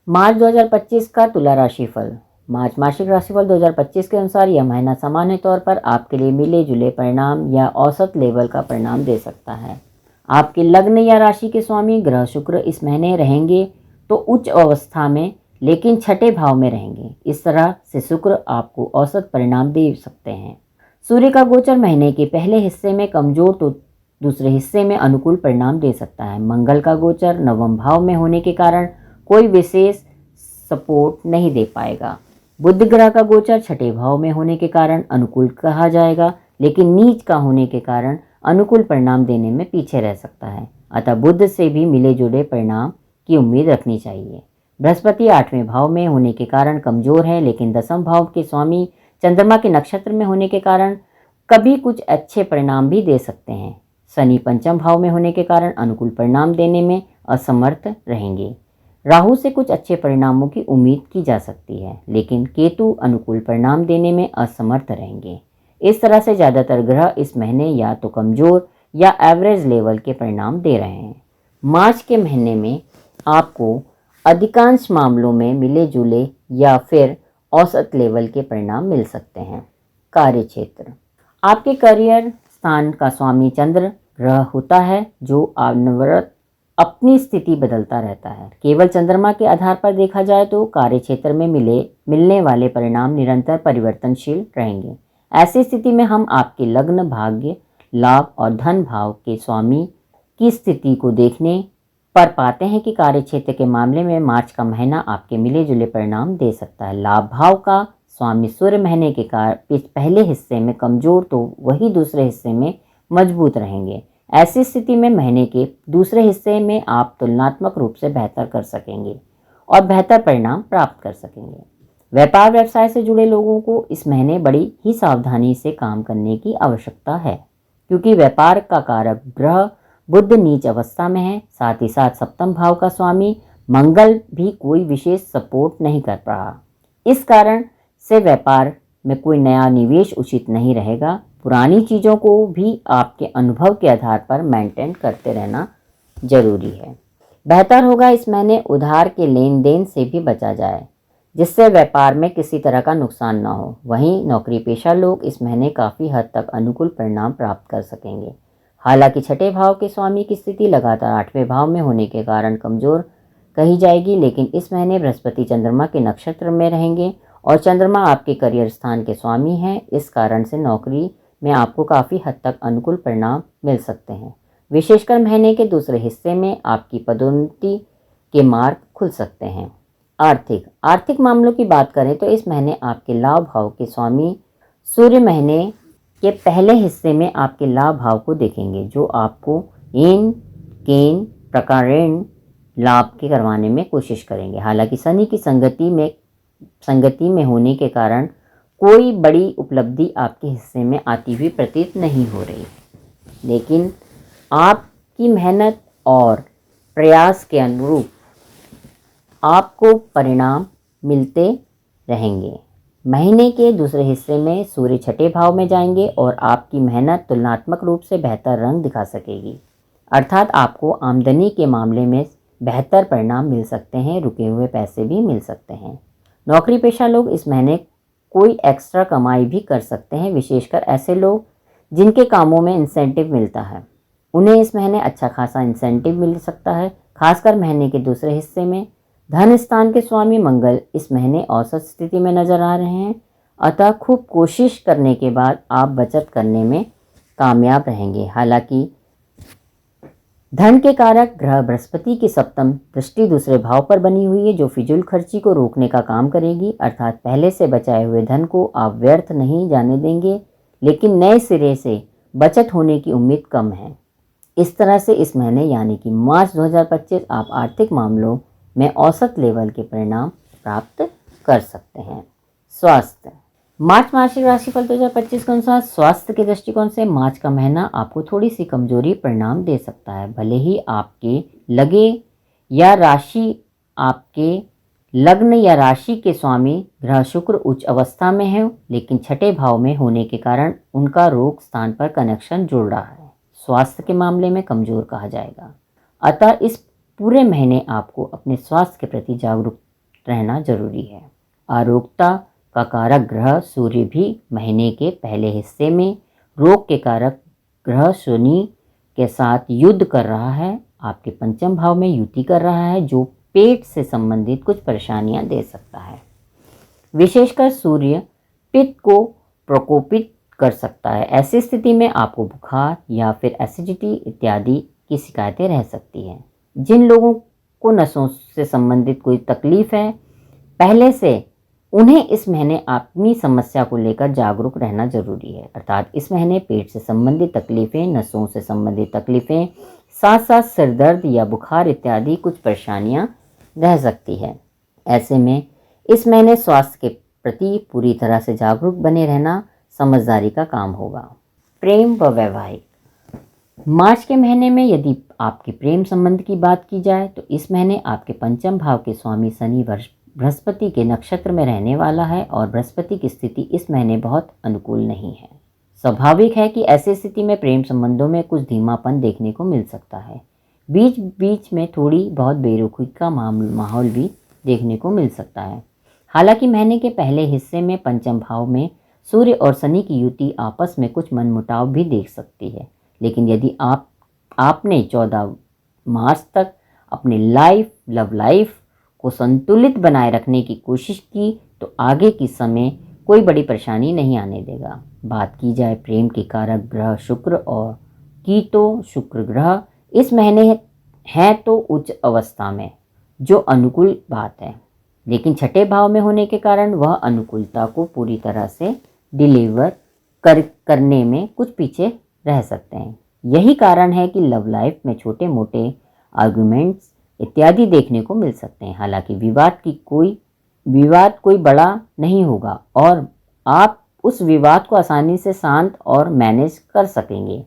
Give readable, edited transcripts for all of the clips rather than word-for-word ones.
मार्च 2025 का तुला राशिफल। मार्च मासिक राशिफल 2025 के अनुसार यह महीना सामान्य तौर पर आपके लिए मिले जुले परिणाम या औसत लेवल का परिणाम दे सकता है। आपके लग्न या राशि के स्वामी ग्रह शुक्र इस महीने रहेंगे तो उच्च अवस्था में, लेकिन छठे भाव में रहेंगे। इस तरह से शुक्र आपको औसत परिणाम दे सकते हैं। सूर्य का गोचर महीने के पहले हिस्से में कमजोर तो दूसरे हिस्से में अनुकूल परिणाम दे सकता है। मंगल का गोचर नवम भाव में होने के कारण कोई विशेष सपोर्ट नहीं दे पाएगा। बुध ग्रह का गोचर छठे भाव में होने के कारण अनुकूल कहा जाएगा, लेकिन नीच का होने के कारण अनुकूल परिणाम देने में पीछे रह सकता है। अतः बुध से भी मिले जुले परिणाम की उम्मीद रखनी चाहिए। बृहस्पति 8वें भाव में होने के कारण कमजोर है, लेकिन दसम भाव के स्वामी चंद्रमा के नक्षत्र में होने के कारण कभी कुछ अच्छे परिणाम भी दे सकते हैं। शनि पंचम भाव में होने के कारण अनुकूल परिणाम देने में असमर्थ रहेंगे। राहु से कुछ अच्छे परिणामों की उम्मीद की जा सकती है, लेकिन केतु अनुकूल परिणाम देने में असमर्थ रहेंगे। इस तरह से ज़्यादातर ग्रह इस महीने या तो कमज़ोर या एवरेज लेवल के परिणाम दे रहे हैं। मार्च के महीने में आपको अधिकांश मामलों में मिले जुले या फिर औसत लेवल के परिणाम मिल सकते हैं। कार्य क्षेत्र। आपके करियर स्थान का स्वामी चंद्र ग्रह होता है जो अनवरत अपनी स्थिति बदलता रहता है। केवल चंद्रमा के आधार पर देखा जाए तो कार्य क्षेत्र में मिलने वाले परिणाम निरंतर परिवर्तनशील रहेंगे। ऐसी स्थिति में हम आपके लग्न, भाग्य, लाभ और धन भाव के स्वामी की स्थिति को देखने पर पाते हैं कि कार्य क्षेत्र के मामले में मार्च का महीना आपके मिले जुले परिणाम दे सकता है। लाभ भाव का स्वामी सूर्य महीने के पहले हिस्से में कमजोर तो वही दूसरे हिस्से में मजबूत रहेंगे। ऐसी स्थिति में महीने के दूसरे हिस्से में आप तुलनात्मक रूप से बेहतर कर सकेंगे और बेहतर परिणाम प्राप्त कर सकेंगे। व्यापार व्यवसाय से जुड़े लोगों को इस महीने बड़ी ही सावधानी से काम करने की आवश्यकता है, क्योंकि व्यापार का कारक ग्रह बुध नीच अवस्था में है। साथ ही साथ सप्तम भाव का स्वामी मंगल भी कोई विशेष सपोर्ट नहीं कर रहा। इस कारण से व्यापार में कोई नया निवेश उचित नहीं रहेगा। पुरानी चीज़ों को भी आपके अनुभव के आधार पर मेंटेन करते रहना जरूरी है। बेहतर होगा इस महीने उधार के लेन देन से भी बचा जाए, जिससे व्यापार में किसी तरह का नुकसान ना हो। वहीं नौकरी पेशा लोग इस महीने काफ़ी हद तक अनुकूल परिणाम प्राप्त कर सकेंगे। हालांकि छठे भाव के स्वामी की स्थिति लगातार 8वें भाव में होने के कारण कमज़ोर कही जाएगी, लेकिन इस महीने बृहस्पति चंद्रमा के नक्षत्र में रहेंगे और चंद्रमा आपके करियर स्थान के स्वामी हैं। इस कारण से नौकरी में आपको काफ़ी हद तक अनुकूल परिणाम मिल सकते हैं। विशेषकर महीने के दूसरे हिस्से में आपकी पदोन्नति के मार्ग खुल सकते हैं। आर्थिक मामलों की बात करें तो इस महीने आपके लाभ भाव के स्वामी सूर्य महीने के पहले हिस्से में आपके लाभ भाव को देखेंगे, जो आपको इन केन प्रकार ऋण लाभ के करवाने में कोशिश करेंगे। हालांकि शनि की संगति में होने के कारण कोई बड़ी उपलब्धि आपके हिस्से में आती हुई प्रतीत नहीं हो रही, लेकिन आपकी मेहनत और प्रयास के अनुरूप आपको परिणाम मिलते रहेंगे। महीने के दूसरे हिस्से में सूर्य छठे भाव में जाएंगे और आपकी मेहनत तुलनात्मक रूप से बेहतर रंग दिखा सकेगी, अर्थात आपको आमदनी के मामले में बेहतर परिणाम मिल सकते हैं। रुके हुए पैसे भी मिल सकते हैं। नौकरी पेशा लोग इस महीने कोई एक्स्ट्रा कमाई भी कर सकते हैं, विशेषकर ऐसे लोग जिनके कामों में इंसेंटिव मिलता है। उन्हें इस महीने अच्छा खासा इंसेंटिव मिल सकता है। खासकर महीने के दूसरे हिस्से में धन स्थान के स्वामी मंगल इस महीने औसत स्थिति में नजर आ रहे हैं, अतः खूब कोशिश करने के बाद आप बचत करने में कामयाब रहेंगे। हालांकि धन के कारक ग्रह बृहस्पति की सप्तम दृष्टि दूसरे भाव पर बनी हुई है, जो फिजूल खर्ची को रोकने का काम करेगी, अर्थात पहले से बचाए हुए धन को आप व्यर्थ नहीं जाने देंगे, लेकिन नए सिरे से बचत होने की उम्मीद कम है। इस तरह से इस महीने यानी कि मार्च 2025 आप आर्थिक मामलों में औसत लेवल के परिणाम प्राप्त कर सकते हैं। स्वास्थ्य। मार्च मासिक राशिफल 2025 के अनुसार स्वास्थ्य के दृष्टिकोण से मार्च का महीना आपको थोड़ी सी कमजोरी परिणाम दे सकता है। भले ही आपके लग्न या राशि के स्वामी ग्रह शुक्र उच्च अवस्था में है, लेकिन छठे भाव में होने के कारण उनका रोग स्थान पर कनेक्शन जुड़ रहा है। स्वास्थ्य के मामले में कमजोर कहा जाएगा। अतः इस पूरे महीने आपको अपने स्वास्थ्य के प्रति जागरूक रहना जरूरी है। आरोग्यता का कारक ग्रह सूर्य भी महीने के पहले हिस्से में रोग के कारक ग्रह शनि के साथ युद्ध कर रहा है। आपके पंचम भाव में युति कर रहा है, जो पेट से संबंधित कुछ परेशानियां दे सकता है। विशेषकर सूर्य पित्त को प्रकोपित कर सकता है। ऐसी स्थिति में आपको बुखार या फिर एसिडिटी इत्यादि की शिकायतें रह सकती हैं। जिन लोगों को नसों से संबंधित कोई तकलीफ है, पहले से उन्हें इस महीने अपनी समस्या को लेकर जागरूक रहना जरूरी है। अर्थात इस महीने पेट से संबंधित तकलीफें, नसों से संबंधित तकलीफें, साथ साथ सिरदर्द या बुखार इत्यादि कुछ परेशानियां रह सकती है। ऐसे में इस महीने स्वास्थ्य के प्रति पूरी तरह से जागरूक बने रहना समझदारी का काम होगा। प्रेम व वैवाहिक। मार्च के महीने में यदि आपके प्रेम संबंध की बात की जाए तो इस महीने आपके पंचम भाव के स्वामी शनि बृहस्पति के नक्षत्र में रहने वाला है और बृहस्पति की स्थिति इस महीने बहुत अनुकूल नहीं है। स्वाभाविक है कि ऐसी स्थिति में प्रेम संबंधों में कुछ धीमापन देखने को मिल सकता है। बीच बीच में थोड़ी बहुत बेरुखी का माहौल भी देखने को मिल सकता है। हालांकि महीने के पहले हिस्से में पंचम भाव में सूर्य और शनि की युति आपस में कुछ मनमुटाव भी देख सकती है। लेकिन यदि आपने 14 मार्च तक अपने लव लाइफ को संतुलित बनाए रखने की कोशिश की तो आगे की समय कोई बड़ी परेशानी नहीं आने देगा। बात की जाए प्रेम के कारक ग्रह शुक्र तो शुक्र ग्रह इस महीने है तो उच्च अवस्था में, जो अनुकूल बात है, लेकिन छठे भाव में होने के कारण वह अनुकूलता को पूरी तरह से डिलीवर करने में कुछ पीछे रह सकते हैं। यही कारण है कि लव लाइफ में छोटे मोटे आर्गुमेंट्स इत्यादि देखने को मिल सकते हैं। हालांकि विवाद कोई बड़ा नहीं होगा और आप उस विवाद को आसानी से शांत और मैनेज कर सकेंगे।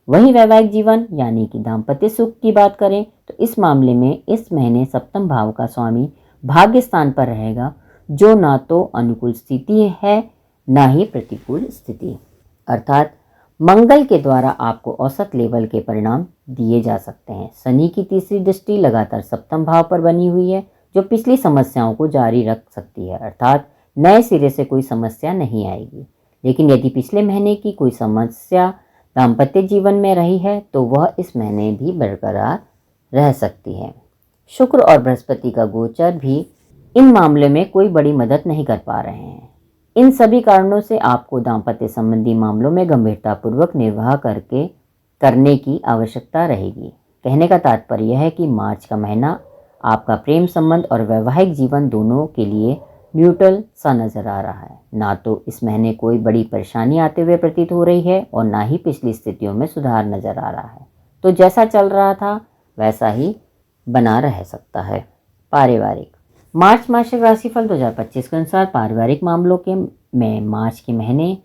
वही वैवाहिक जीवन यानी कि दाम्पत्य सुख की बात करें तो इस मामले में इस महीने सप्तम भाव का स्वामी भाग्य स्थान पर रहेगा, जो ना तो अनुकूल स्थिति है ना ही प्रतिकूल स्थिति। अर्थात मंगल के द्वारा आपको औसत लेवल के परिणाम दिए जा सकते हैं। शनि की तीसरी दृष्टि लगातार सप्तम भाव पर बनी हुई है, जो पिछली समस्याओं को जारी रख सकती है। अर्थात नए सिरे से कोई समस्या नहीं आएगी। लेकिन यदि पिछले महीने की कोई समस्या दाम्पत्य जीवन में रही है तो वह इस महीने भी बरकरार रह सकती है। शुक्र और बृहस्पति का गोचर भी इन मामले में कोई बड़ी मदद नहीं कर पा रहे हैं। इन सभी कारणों से आपको दाम्पत्य संबंधी मामलों में गंभीरतापूर्वक निर्वाह करने की आवश्यकता रहेगी। कहने का तात्पर्य यह है कि मार्च का महीना आपका प्रेम संबंध और वैवाहिक जीवन दोनों के लिए न्यूट्रल सा नजर आ रहा है। ना तो इस महीने कोई बड़ी परेशानी आते हुए प्रतीत हो रही है और ना ही पिछली स्थितियों में सुधार नजर आ रहा है। तो जैसा चल रहा था वैसा ही बना रह सकता है। पारिवारिक। मार्च मासिक राशिफल 2025 के अनुसार पारिवारिक मामलों में मार्च के महीने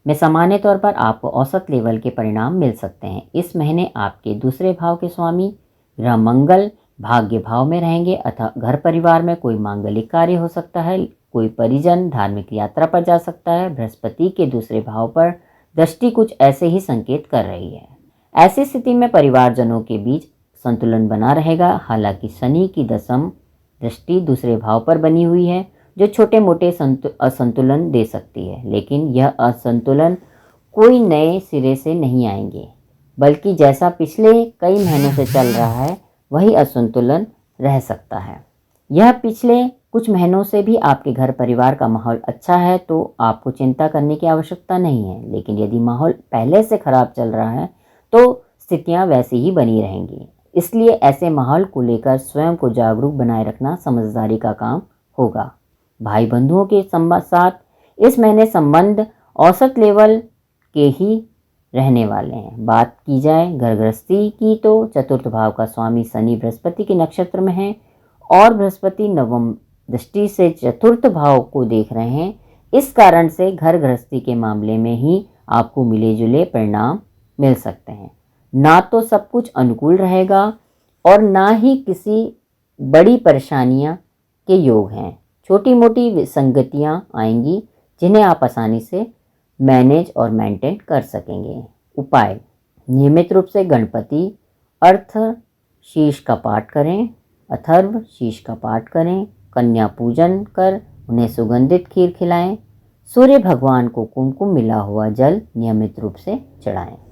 में सामान्य तौर पर आपको औसत लेवल के परिणाम मिल सकते हैं। इस महीने आपके दूसरे भाव के स्वामी ग्रह मंगल भाग्य भाव में रहेंगे अतः घर परिवार में कोई मांगलिक कार्य हो सकता है। कोई परिजन धार्मिक यात्रा पर जा सकता है। बृहस्पति के दूसरे भाव पर दृष्टि कुछ ऐसे ही संकेत कर रही है। ऐसी स्थिति में परिवारजनों के बीच संतुलन बना रहेगा। हालांकि शनि की दशम दृष्टि दूसरे भाव पर बनी हुई है, जो छोटे मोटे असंतुलन दे सकती है। लेकिन यह असंतुलन कोई नए सिरे से नहीं आएंगे, बल्कि जैसा पिछले कई महीनों से चल रहा है वही असंतुलन रह सकता है। यह पिछले कुछ महीनों से भी आपके घर परिवार का माहौल अच्छा है तो आपको चिंता करने की आवश्यकता नहीं है। लेकिन यदि माहौल पहले से खराब चल रहा है तो स्थितियां वैसी ही बनी रहेंगी। इसलिए ऐसे माहौल को लेकर स्वयं को जागरूक बनाए रखना समझदारी का काम होगा। भाई बंधुओं के साथ इस महीने संबंध औसत लेवल के ही रहने वाले हैं। बात की जाए घर गृहस्थी की तो चतुर्थ भाव का स्वामी शनि बृहस्पति के नक्षत्र में है और बृहस्पति नवम दृष्टि से चतुर्थ भाव को देख रहे हैं। इस कारण से घर गृहस्थी के मामले में ही आपको मिले जुले परिणाम मिल सकते हैं। ना तो सब कुछ अनुकूल रहेगा और ना ही किसी बड़ी परेशानियां के योग हैं। छोटी मोटी विसंगतियां आएंगी जिन्हें आप आसानी से मैनेज और मेंटेन कर सकेंगे। उपाय। नियमित रूप से गणपति अर्थ शीर्ष का पाठ करें, अथर्व शीर्ष का पाठ करें, कन्या पूजन कर उन्हें सुगंधित खीर खिलाएं। सूर्य भगवान को कुमकुम मिला हुआ जल नियमित रूप से चढ़ाएं।